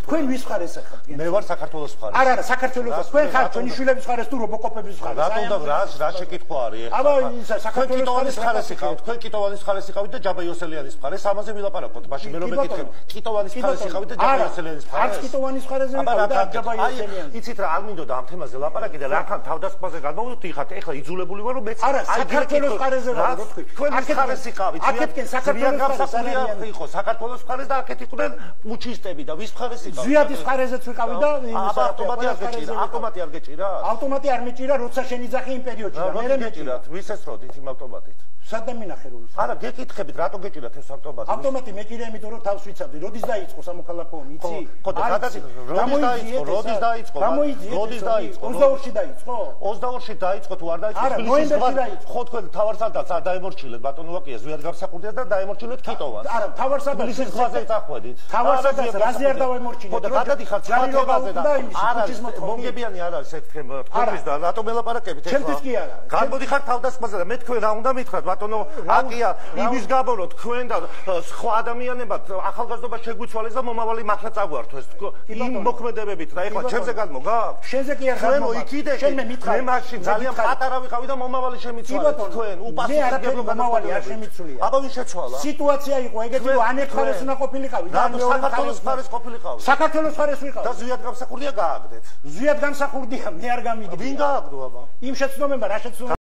თქვენ ვის მხარეს ახართ? მე ვარ საქართველოს მხარეს. არა, საქართველოს. თქვენ ხართ ჩვენი შვილების მხარეს თუ რობოკოპების მხარეს? რატომ და რა შეკითხვა არის? აბა საქართველოს მხარეს იყავთ, თქვენ კიტოვანის მხარეს იყავით და ჯაბა იოსელიანის მხარეს, ამაზე ვილაპარაკოთ. მაშინ მე რომ მეკითხებ, კიტოვანის მხარეს იყავით და ჯაბა იოსელიანის მხარეს. არც კიტოვანის მხარეზე ვიყავ და ჯაბა იოსელიანის. იცით რა, არ მინდოდა ამ თემაზე ლაპარაკი და რახან თავდასხმაზე გამოვიდიხართ, ეხლა იძულებული ვარ რომ მეც არა, საქართველოს მხარეზე ვარ, რო თქვი. თქვენ მხარეს იყავით. აქეთკენ საქართველოს მხარეზე იყო საქართველოს მხარეს და აქეთ იყვნენ პუჩისტები და ვის მხარეს იყავით? ზვიადის მხარეზეც ვიყავი და ავტომატი არ გეჭირა? ავტომატი არ მეჭირა, როცა შენ იძახი იმ პერიოდში და მე მეჭირა. ვის ესროდით იმ ავტომატით? სადაც მინახე რომ ის. არა, გეკითხებით, რატო გეჭირათ ეს ავტომატი? ავტომატი მეჭირა იმიტომ რომ თავს ვიცავდი. როდის დაიწყო სამოქალაქო ომი, იცი? ხო, და როდის დაიწყო? 22-ში დაიწყო. 22-ში დაიწყო თუ არ დაიწყო? არა, ნოემბერში დაიწყო. ხო, თქვენ თავარსარდალს არ დაემორჩილეთ ბატონო ვაკია, ზვიად გამსახურდიათ და დაემორჩილეთ კიტოვას. არა, თავარსარდალს ის ხაზზე წახვედით. თავარსარდალს რაზე არ დავემორჩილეთ? ხო, და გადადიხართ სპარტიზაზე და არა, მომგებიანი არ არის ეთქემ თქვენთვის და რატომ ელაპარაკებით ეხლა? ჩემთვის კი არა. გამოდიხართ თავდასხმაზე და მე თქვენ რა უნდა მითხრათ ბატონო აკია იმის გამო რომ თქვენ და სხვა ადამიანებად ახალგაზრდობა შეგვიცვალეს და მომავალი მართლა წაგვართვეს იმ მოქმედებებით და ეხლა ჩემზე გადმოგაქვს? შენზე კი არ გადმოგაქვს. შენ მე მითხარ. მე მაშინ ძალიან პატარა ვიყავი და მომავალი შემიცვალეთ თქვენ უპასუხო მე არაფერი მომავალი არ შემიცვლია. აბა ვინ შეცვალა? სიტუაცია იყო ეგეთი რომ ანეკ მხარეს უნდა ყოფილიყავი და საქართველოს მხარეს ყოფილიყავი. საქართველოს მხარეს ვიყავი. და ზვიად გამსახურდია გააგდეთ. ზვიად გამსახურდია, მე არ გამიგდი. ვინ გააგდო აბა? იმ შეცდომება რა შეცდომება